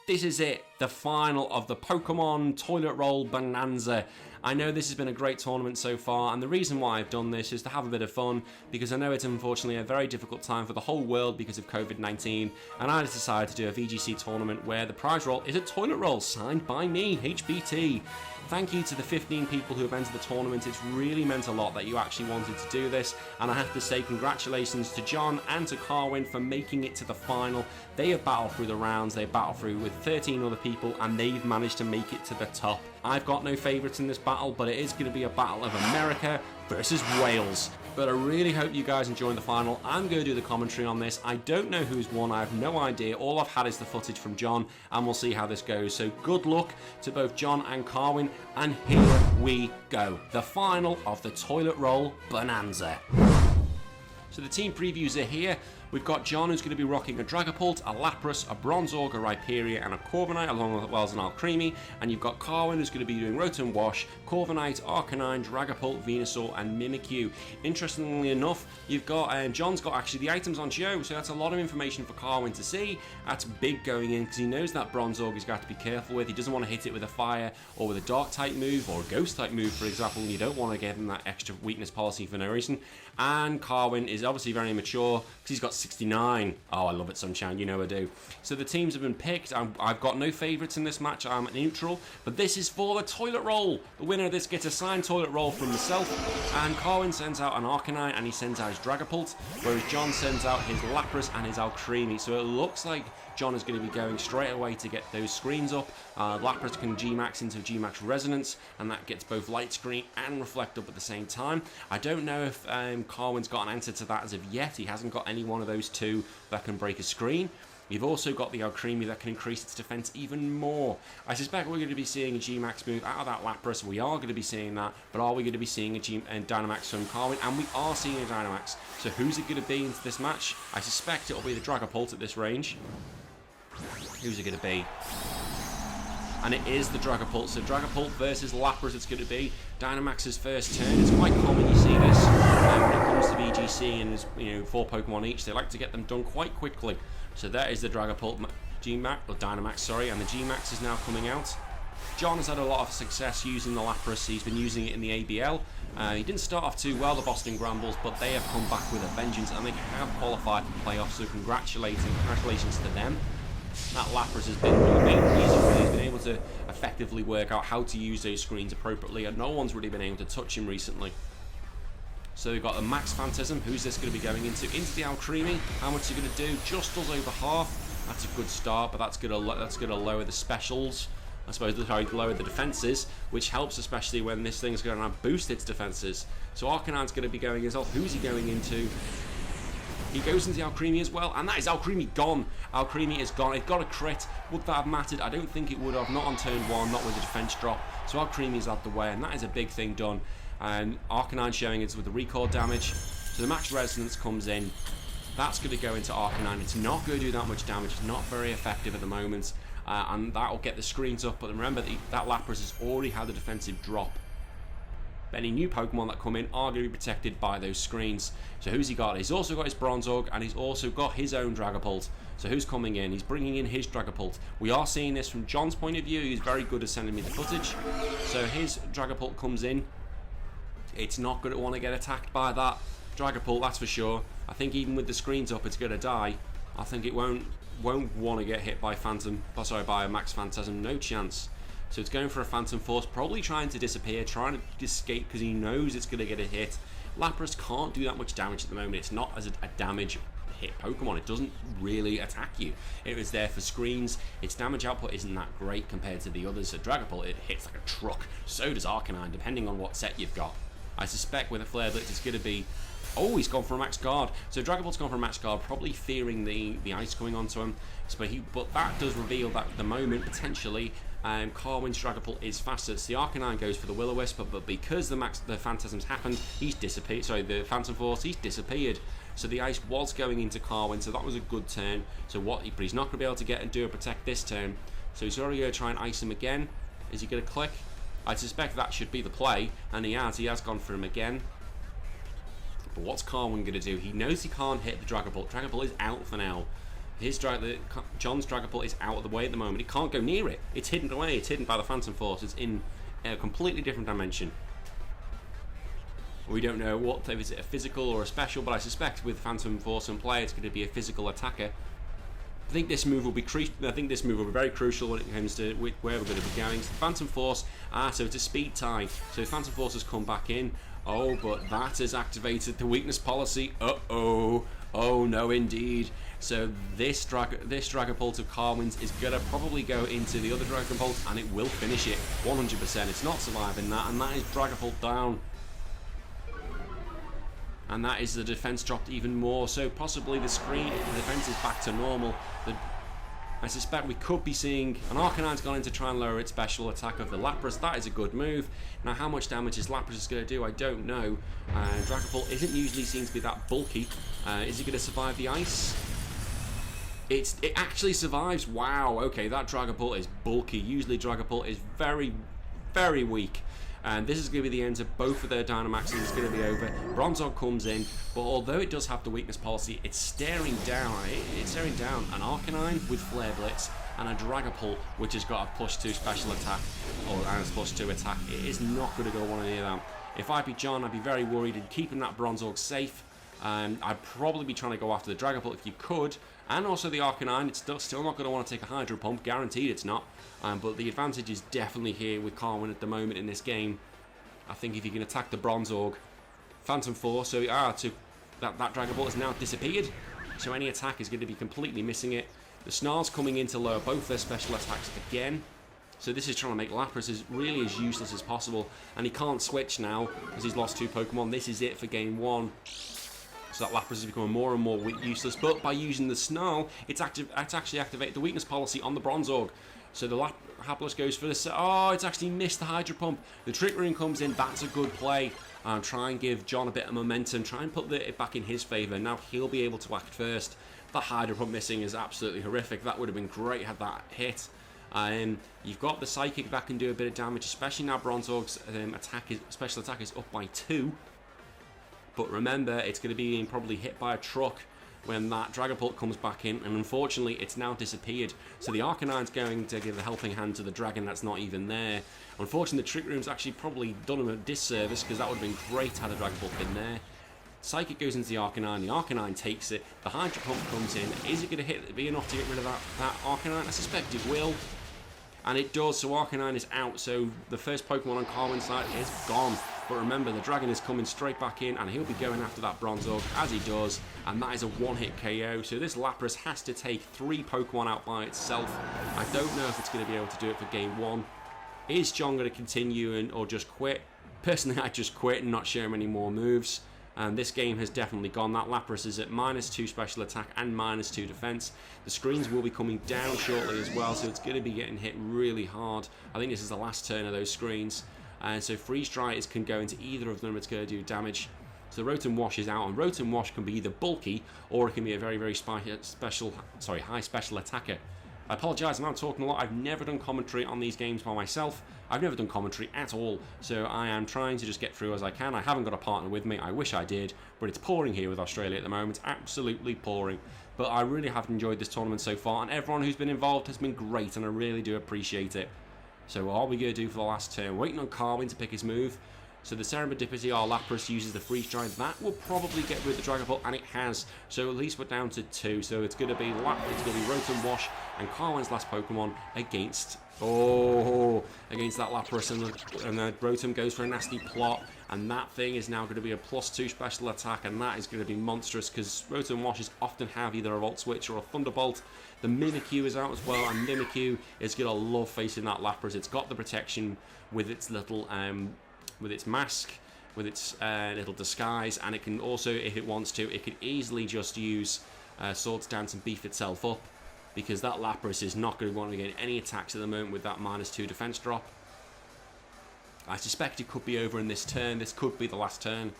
This is it, the final of the Pokemon Toilet Roll Bonanza. I know this has been a great tournament so far, and the reason why I've done this is to have a bit of fun, because I know it's unfortunately a very difficult time for the whole world because of COVID-19, and I decided to do a VGC tournament where the prize roll is a toilet roll signed by me, HBT. Thank you to the 15 people who have entered the tournament. It's really meant a lot that you actually wanted to do this, and I have to say congratulations to John and to Carwyn for making it to the final. They have battled through the rounds, they've battled through with 13 other people, and they've managed to make it to the top. I've got no favourites in this battle, but it is going to be a battle of America versus Wales. But I really hope you guys enjoy the final. I'm going to do the commentary on this. I don't know who's won. I have no idea. All I've had is the footage from John, and we'll see how this goes. So good luck to both John and Carwyn, and here we go. The final of the Toilet Roll Bonanza. So the team previews are here. We've got John, who's going to be rocking a Dragapult, a Lapras, a Bronzorg, a Rhyperior, and a Corviknight, along with Wells and Alcremie. And you've got Carwyn, who's going to be doing Rotom Wash, Corviknight, Arcanine, Dragapult, Venusaur, and Mimikyu. Interestingly enough, you've got John's got actually the items on Joe, so that's a lot of information for Carwyn to see. That's big going in, because he knows that Bronzorg he's got to be careful with. He doesn't want to hit it with a Fire or with a Dark type move or a Ghost type move, for example. You don't want to give him that extra weakness policy for no reason. And Carwyn is obviously very mature, because he's got 69. Oh, I love it, Sunshine, you know I do. So the teams have been picked. I've got no favourites in this match. I'm neutral, but this is for the toilet roll. The winner of this gets a signed toilet roll from myself, and Carwyn sends out an Arcanine and he sends out his Dragapult, whereas John sends out his Lapras and his Alcremie. So it looks like John is going to be going straight away to get those screens up. Lapras can G-Max into G-Max Resonance, and that gets both Light Screen and Reflect up at the same time. I don't know if Carwyn's got an answer to that as of yet. He hasn't got any one of those two that can break a screen. You've also got the Alcremie that can increase its defense even more. I suspect we're going to be seeing a G-Max move out of that Lapras. We are going to be seeing that, but are we going to be seeing a Dynamax from Carwyn? And we are seeing a Dynamax. So who's it going to be into this match? I suspect it'll be the Dragapult at this range. Who's it going to be? And it is the Dragapult. So Dragapult versus Lapras it's going to be. Dynamax's first turn. It's quite common you see this when it comes to VGC, and there's 4 Pokemon each. They like to get them done quite quickly. So that is the Dragapult G-Max, or Dynamax, sorry, and the G-Max is now coming out. John has had a lot of success using the Lapras. He's been using it in the ABL. He didn't start off too well, the Boston Brambles, but they have come back with a vengeance, and they have qualified for playoffs, so congratulations to them. That Lapras has been really easy for him. He's been able to effectively work out how to use those screens appropriately, and no one's really been able to touch him recently. So we've got the Max Phantasm. Who's this going to be going into? Into the Alcremie. How much is he going to do? Just does over half. That's a good start, but that's going to lower the specials. I suppose lower the defenses, which helps especially when this thing's going to boost its defenses. So Arcanine's going to be going as well. Who's he going into? He goes into the Alcremie as well, and that is Alcremie gone. Alcremie is gone. It got a crit. Would that have mattered? I don't think it would have. Not on turn 1, not with the defense drop. So Alcremie is out the way, and that is a big thing done. And Arcanine showing it with the recall damage. So the Max Resonance comes in. That's going to go into Arcanine. It's not going to do that much damage. It's not very effective at the moment. And that will get the screens up. But remember, that Lapras has already had a defensive drop. Any new Pokemon that come in are going to be protected by those screens. So who's he got? He's also got his Bronzorg, and he's also got his own Dragapult. So who's coming in? He's bringing in his Dragapult. We are seeing this from John's point of view. He's very good at sending me the footage. So his Dragapult comes in. It's not going to want to get attacked by that Dragapult, that's for sure. I think even with the screens up, it's going to die. I think it won't want to get hit by by a Max Phantasm. No chance. So it's going for a Phantom Force, probably trying to disappear, trying to escape because he knows it's going to get a hit. Lapras can't do that much damage at the moment. It's not as a damage hit Pokemon. It doesn't really attack you. It was there for screens. Its damage output isn't that great compared to the others. So Dragapult, it hits like a truck. So does Arcanine, depending on what set you've got. I suspect with a Flare Blitz it's going to be... Oh, he's gone for a Max Guard. So Dragapult's gone for a Max Guard, probably fearing the ice coming onto him. But that does reveal that at the moment, potentially, Carwyn's Dragapult is faster. So the Arcanine goes for the Will-O-Wisp, but because the Phantasm's happened, he's disappeared. Sorry, the Phantom Force, he's disappeared. So the ice was going into Carwyn, so that was a good turn. But he's not going to be able to get and do a protect this turn. So he's already going to try and ice him again. Is he going to click? I suspect that should be the play, and he has gone for him again. But what's Carwyn going to do? He knows he can't hit the Dragapult. Dragapult is out for now. John's Dragapult is out of the way at the moment. He can't go near it. It's hidden away. It's hidden by the Phantom Force. It's in a completely different dimension. We don't know if it's a physical or a special, but I suspect with Phantom Force in play, it's going to be a physical attacker. I think this move will be very crucial when it comes to where we're going to be going. So Phantom Force, so it's a speed tie. So Phantom Force has come back in. Oh, but that has activated the weakness policy. Uh-oh. Oh, no, indeed. So this Dragapult of Carwyn's is going to probably go into the other Dragapult, and it will finish it 100%. It's not surviving that, and that is Dragapult down. And that is the defense dropped even more. So possibly the defense is back to normal. I suspect we could be seeing an Arcanine's gone in to try and lower its special attack of the Lapras. That is a good move. Now, how much damage is Lapras going to do? I don't know. Dragapult isn't usually seen to be that bulky. Is it going to survive the ice? It actually survives. Wow. Okay, that Dragapult is bulky. Usually Dragapult is very, very weak. And this is going to be the end of both of their Dynamaxes. It's going to be over. Bronzor comes in, but although it does have the weakness policy, it's staring down. It's staring down an Arcanine with Flare Blitz and a Dragapult, which has got a +2 special attack, and a +2 attack. It is not going to go one or the other. If I'd be John, I'd be very worried in keeping that Bronzor safe. I'd probably be trying to go after the Dragapult if you could, and also the Arcanine. It's still not going to want to take a Hydro Pump, guaranteed it's not. But the advantage is definitely here with Carwyn at the moment in this game. I think if you can attack the Bronzorg, Phantom Force, so that Dragapult has now disappeared. So any attack is going to be completely missing it. The Snarl's coming in to lower both their special attacks again. So this is trying to make Lapras as useless as possible. And he can't switch now because he's lost 2 Pokemon. This is it for game 1. So that Lapras is becoming more and more useless. But by using the Snarl, it's actually activated the weakness policy on the Bronzorg. So the Hapless goes for this. Oh, it's actually missed the Hydro Pump. The Trick Room comes in. That's a good play. Try and give John a bit of momentum. Try and put it back in his favour. Now he'll be able to act first. The Hydro Pump missing is absolutely horrific. That would have been great had that hit. You've got the Psychic that can do a bit of damage, especially now Bronzorg's special attack is up by 2. But remember, it's going to be probably hit by a truck when that Dragapult comes back in, and unfortunately it's now disappeared. So the Arcanine's going to give a helping hand to the dragon that's not even there. Unfortunately, the Trick Room's actually probably done him a disservice, because that would have been great had a Dragapult been there. Psychic goes into the Arcanine takes it, the Hydro Pump comes in. Is it going to be enough to get rid of that Arcanine? I suspect it will. And it does, so Arcanine is out, so the first Pokemon on Carwyn's side is gone. But remember, the dragon is coming straight back in, and he'll be going after that Bronzorg, as he does, and that is a one-hit KO. So this Lapras has to take 3 Pokemon out by itself. I don't know if it's going to be able to do it for game 1. Is John going to continue or just quit? Personally, I'd just quit and not show him any more moves. And this game has definitely gone. That Lapras is at -2 special attack and -2 defense. The screens will be coming down shortly as well, so it's going to be getting hit really hard. I think this is the last turn of those screens. And so Freeze Dry can go into either of them. It's going to do damage. So Rotom Wash is out, and Rotom Wash can be either bulky or it can be a very, very high special attacker. I apologise, I'm not talking a lot. I've never done commentary on these games by myself. I've never done commentary at all, so I am trying to just get through as I can. I haven't got a partner with me. I wish I did, but it's pouring here with Australia at the moment. Absolutely pouring. But I really have enjoyed this tournament so far, and everyone who's been involved has been great, and I really do appreciate it. So what are we going to do for the last turn? Waiting on Carwyn to pick his move. So the Serendipity, our Lapras, uses the Freeze Dry. That will probably get rid of the Dragapult, and it has. So at least we're down to 2. So it's going to be Rotom Wash and Carwyn's last Pokemon against that Lapras, and the Rotom goes for a nasty plot, and that thing is now going to be a +2 special attack, and that is going to be monstrous because Rotom Washes often have either a Volt Switch or a Thunderbolt. The Mimikyu is out as well, and Mimikyu is going to love facing that Lapras. It's got the protection with its little with its mask, with its little disguise, and it can also, if it wants to, it could easily just use Swords Dance and beef itself up, because that Lapras is not going to want to get any attacks at the moment with that -2 defense drop. I suspect it could be over in this turn. This could be the last turn.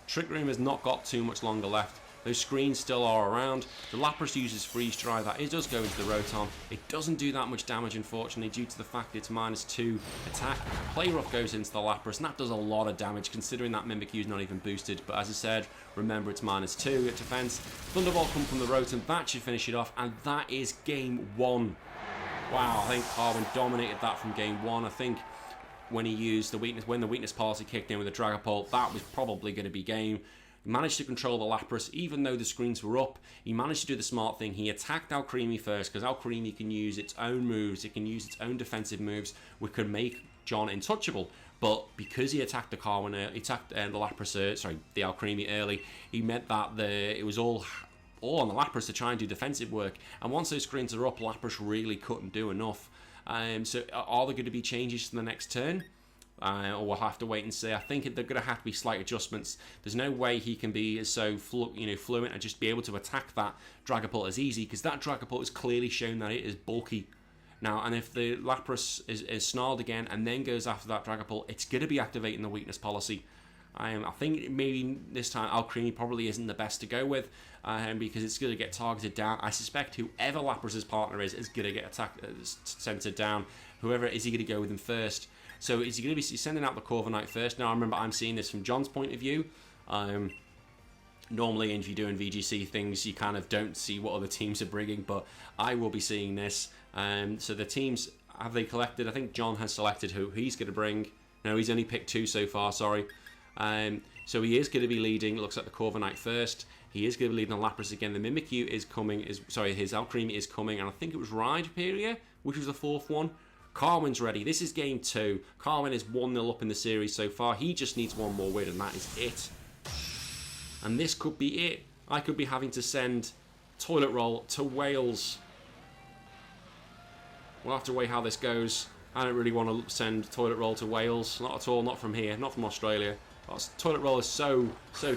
Trick Room has not got too much longer left. Those screens still are around. The Lapras uses freeze dry. That it does go into the Rotom. It doesn't do that much damage, unfortunately, due to the fact it's -2 attack. Play Rough goes into the Lapras, and that does a lot of damage considering that Mimikyu is not even boosted. But as I said, remember it's -2 at defense. Thunderbolt come from the Rotom. That should finish it off, and that is game 1. Wow, I think Carwyn dominated that from game 1. I think when he used the weakness, when the weakness policy kicked in with the Dragapult, that was probably going to be game. He managed to control the Lapras, even though the screens were up. He managed to do the smart thing. He attacked Alcremie first, because Alcremie can use its own moves. It can use its own defensive moves, which could make John untouchable. But because he attacked the Carwyn, he attacked the Lapras, the Alcremie early, he meant that it was all on the Lapras to try and do defensive work. And once those screens are up, Lapras really couldn't do enough. So are there going to be changes to the next turn? Or we'll have to wait and see. I think they're going to have to be slight adjustments. There's no way he can be so fluent and just be able to attack that Dragapult as easy, because that Dragapult has clearly shown that it is bulky. Now, and if the Lapras is snarled again and then goes after that Dragapult, it's going to be activating the weakness policy. I think maybe this time Alcremie probably isn't the best to go with, because it's going to get targeted down. I suspect whoever Lapras' partner is going to get centered down. Whoever is he going to go with him first? So is he going to be sending out the Corviknight first? Now, remember, I'm seeing this from John's point of view. Normally, if you're doing VGC things, you kind of don't see what other teams are bringing, but I will be seeing this. So the teams, have they collected? I think John has selected who he's going to bring. No, he's only picked 2 so far, sorry. So he is going to be leading, looks like the Corviknight first. He is going to be leading the Lapras again. The Mimikyu is coming, his Alcremie is coming, and I think it was Rhyperior, which was the 4th one. Carwyn's ready. This is game 2. Carwyn is 1-0 up in the series so far. He just needs one more win, and that is it. And this could be it. I could be having to send Toilet Roll to Wales. We'll have to wait how this goes. I don't really want to send Toilet Roll to Wales. Not at all. Not from here. Not from Australia. Toilet Roll is so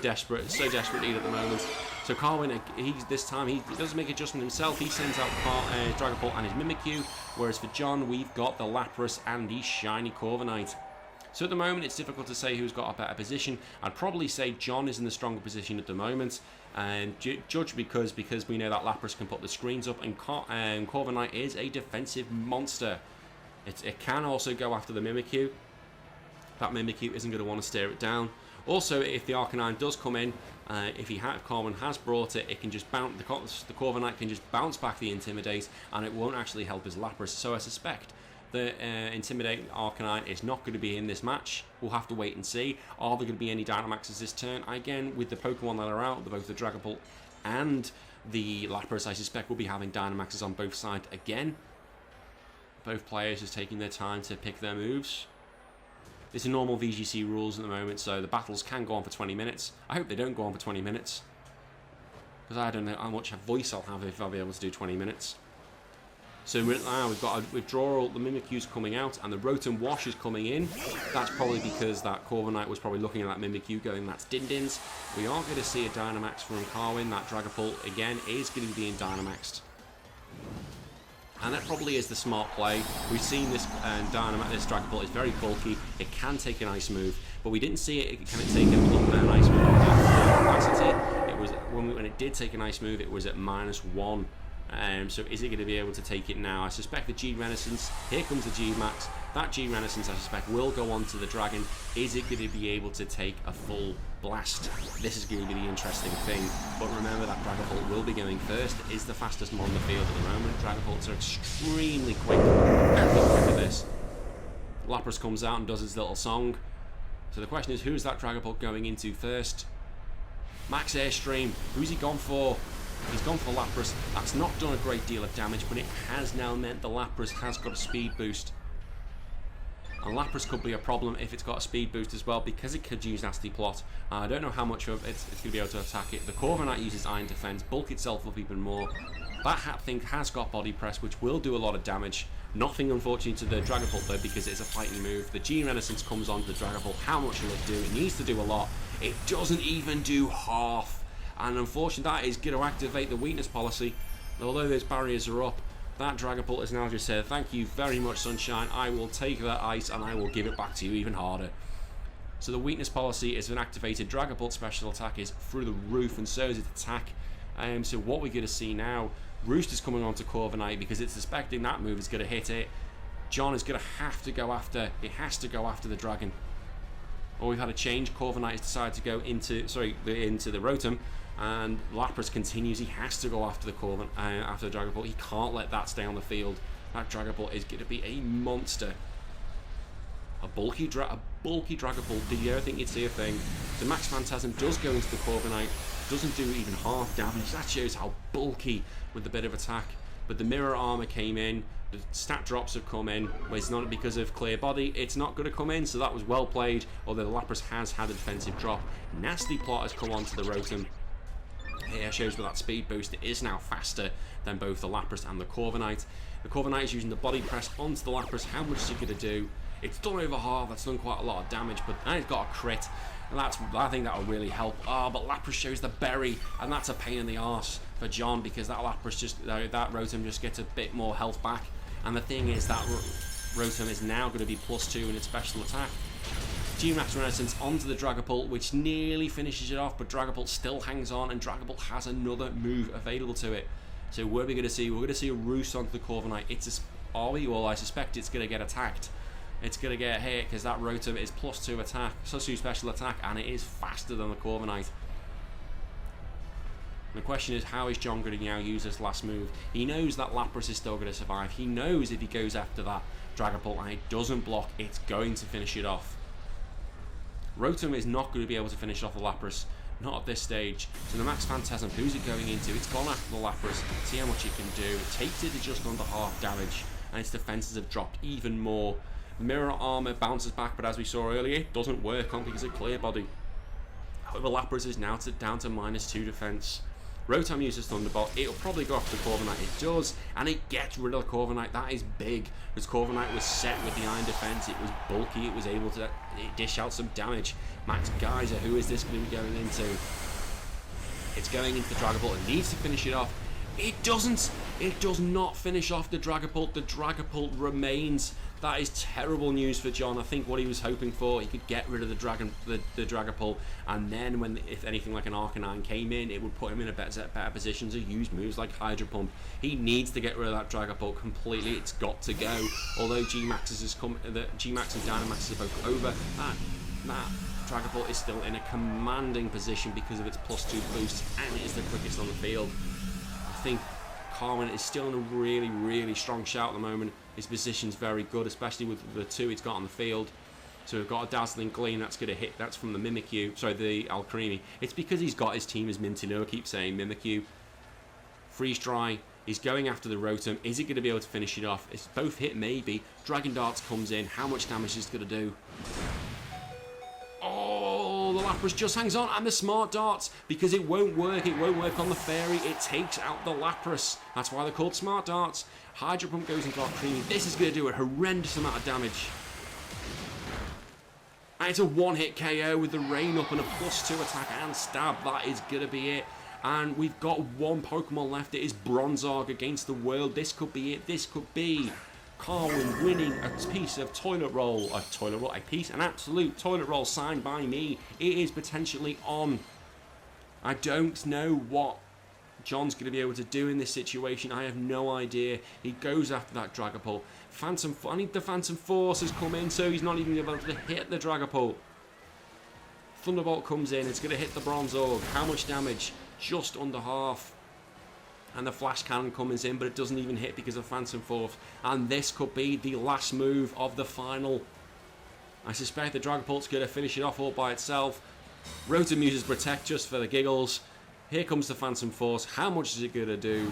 desperate. So desperate need at the moment. So Carwyn, this time he doesn't make adjustment himself. He sends out Dragapult and his Mimikyu. Whereas for John, we've got the Lapras and the shiny Corviknight. So at the moment, it's difficult to say who's got a better position. I'd probably say John is in the stronger position at the moment. And judge because we know that Lapras can put the screens up, and Corviknight is a defensive monster. It can also go after the Mimikyu. That Mimikyu isn't going to want to stare it down. Also, if the Arcanine does come in, if Carwyn has brought it, it can just bounce. The Corviknight can just bounce back the Intimidate, and it won't actually help his Lapras. So I suspect the Intimidating Arcanine is not going to be in this match. We'll have to wait and see. Are there going to be any Dynamaxes this turn? Again, with the Pokemon that are out, both the Dragapult and the Lapras, I suspect we'll be having Dynamaxes on both sides again. Both players just taking their time to pick their moves. It's a normal VGC rules at the moment, so the battles can go on for 20 minutes. I hope they don't go on for 20 minutes, because I don't know how much voice I'll have if I'll be able to do 20 minutes. So now we've got a withdrawal, the Mimikyu's coming out, and the Rotom Wash is coming in. That's probably because that Corviknight was probably looking at that Mimikyu going, that's Din-Dins. We are going to see a Dynamax from Carwyn. That Dragapult, again, is going to be being Dynamaxed. And that probably is the smart play. We've seen this this Dragapult is very bulky. It can take an ice move, but we didn't see it. Can it take an ice move at capacity? It was when it did take an ice move, it was at -1. So is it going to be able to take it now? I suspect the G-Renaissance. Here comes the G-Max. That G-Renaissance, I suspect, will go on to the Dragon. Is it going to be able to take a full blast? This is going to be the interesting thing. But remember that Dragapult will be going first. It is the fastest mon on the field at the moment. Dragapults are extremely quick. Very quick at this. Lapras comes out and does his little song. So the question is, who's that Dragapult going into first? Max Airstream. Who's he gone for? He's gone for Lapras. That's not done a great deal of damage, but it has now meant the Lapras has got a speed boost. And Lapras could be a problem if it's got a speed boost as well, because it could use Nasty Plot. I don't know how much of it's going to be able to attack it. The Corviknight uses Iron Defense, bulk itself up even more. That hat thing has got Body Press, which will do a lot of damage. Nothing, unfortunately, to the Dragapult, though, because it's a fighting move. The G-Renaissance comes onto the Dragapult. How much will it do? It needs to do a lot. It doesn't even do half. And unfortunately, that is going to activate the weakness policy. Although those barriers are up, that Dragapult has now just said, thank you very much, Sunshine. I will take that ice and I will give it back to you even harder. So the weakness policy is an activated Dragapult special attack is through the roof, and so is its attack. So what we're going to see now, Rooster's coming on to Corviknight because it's suspecting that move is going to hit it. John is going to have to go after, it has to go after the dragon. Or we've had a change. Corviknight has decided to go into the Rotom, and Lapras continues. He has to go after the after the Dragapult. He can't let that stay on the field. That Dragapult is going to be a monster. A bulky Dragapult. Did you ever think you'd see a thing? The Max Phantasm does go into the Corviknight. Doesn't do even half damage. That shows how bulky with a bit of attack. But the mirror armor came in. The stat drops have come in. Well, it's not because of clear body. It's not going to come in. So that was well played. Although the Lapras has had a defensive drop. Nasty Plot has come onto the Rotom. Here shows with that speed boost, it is now faster than both the Lapras and the Corviknight. The Corviknight is using the body press onto the Lapras. How much is it going to do? It's done over half. That's done quite a lot of damage, but now it's got a crit, and I think that will really help. But Lapras shows the berry, and that's a pain in the arse for John because that Rotom just gets a bit more health back. And the thing is that Rotom is now going to be +2 in its special attack. G-Max Renaissance onto the Dragapult, which nearly finishes it off, but Dragapult still hangs on, and Dragapult has another move available to it. So what are we going to see? We're going to see a Roost onto the Corviknight. I suspect it's going to get attacked. It's going to get hit because that Rotom is +2 attack, +2 special attack, and it is faster than the Corviknight. The question is, how is John going to now use this last move? He knows that Lapras is still going to survive. He knows if he goes after that Dragapult and it doesn't block, it's going to finish it off. Rotom is not going to be able to finish off the Lapras, not at this stage. So the Max Phantasm, who's it going into? It's gone after the Lapras. See how much it can do. It takes it to just under half damage, and its defenses have dropped even more. The Mirror Armor bounces back, but as we saw earlier, it doesn't work on because of Clear Body. However, Lapras is now down to -2 defense. Rotom uses Thunderbolt. It'll probably go after the Corviknight. It does, and it gets rid of the Corviknight. That is big, because Corviknight was set with the Iron Defense. It was bulky. It was able to dish out some damage. Max Geyser, who is this going to be going into? It's going into the Dragapult. It needs to finish it off. It doesn't. It does not finish off the Dragapult. The Dragapult remains. That is terrible news for John. I think what he was hoping for, he could get rid of the Dragapult, and then when, if anything like an Arcanine came in, it would put him in a better position to use moves like Hydro Pump. He needs to get rid of that Dragapult completely. It's got to go. Although G-Maxes has come, the G-Max and Dynamaxes are both over. That Dragapult is still in a commanding position because of its +2 boost, and it is the quickest on the field. I think Carwyn is still in a really, really strong shout at the moment. His position's very good, especially with the 2 he's got on the field. So we've got a Dazzling Gleam, that's going to hit. That's from the Mimikyu, sorry, the Alcremie. It's because he's got his team as Minty. I keep saying Mimikyu. Freeze Dry. He's going after the Rotom. Is he going to be able to finish it off? It's both hit, maybe. Dragon Darts comes in. How much damage is it going to do? Oh, the Lapras just hangs on, and the Smart Darts, because it won't work. It won't work on the Fairy. It takes out the Lapras. That's why they're called Smart Darts. Hydro Pump goes into Alcremie. This is going to do a horrendous amount of damage. And it's a one-hit KO with the Rain Up and a +2 attack and stab. That is going to be it. And we've got one Pokemon left. It is Bronzorg against the world. This could be it. This could be Carwyn winning a piece of toilet roll. An absolute toilet roll signed by me. It is potentially on. I don't know what John's going to be able to do in this situation. I have no idea. He goes after that Dragapult. The Phantom Force has come in, so he's not even able to hit the Dragapult. Thunderbolt comes in. It's going to hit the Bronzorg. How much damage? Just under half. And the Flash Cannon comes in, but it doesn't even hit because of Phantom Force. And this could be the last move of the final. I suspect the Dragapult's going to finish it off all by itself. Rotom uses Protect just for the giggles. Here comes the Phantom Force. How much is it going to do?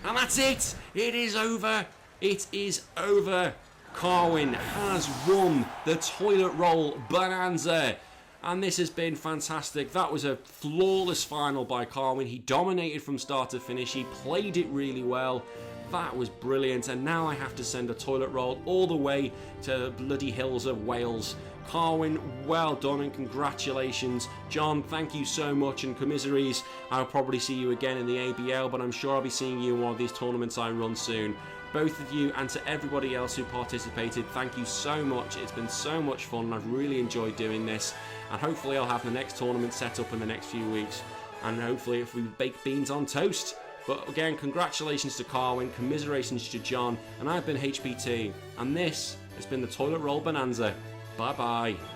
And that's it! It is over! It is over! Carwyn has won the Toilet Roll Bonanza. And this has been fantastic. That was a flawless final by Carwyn. He dominated from start to finish. He played it really well. That was brilliant, and now I have to send a toilet roll all the way to the bloody hills of Wales. Carwyn, well done and congratulations. John, thank you so much, and commiseraries. I'll probably see you again in the ABL, but I'm sure I'll be seeing you in one of these tournaments I run soon. Both of you, and to everybody else who participated, thank you so much. It's been so much fun, and I've really enjoyed doing this, and hopefully I'll have the next tournament set up in the next few weeks, and hopefully if we bake beans on toast. But again, congratulations to Carwyn, commiserations to John, and I've been HPT, and this has been the Toilet Roll Bonanza. Bye bye.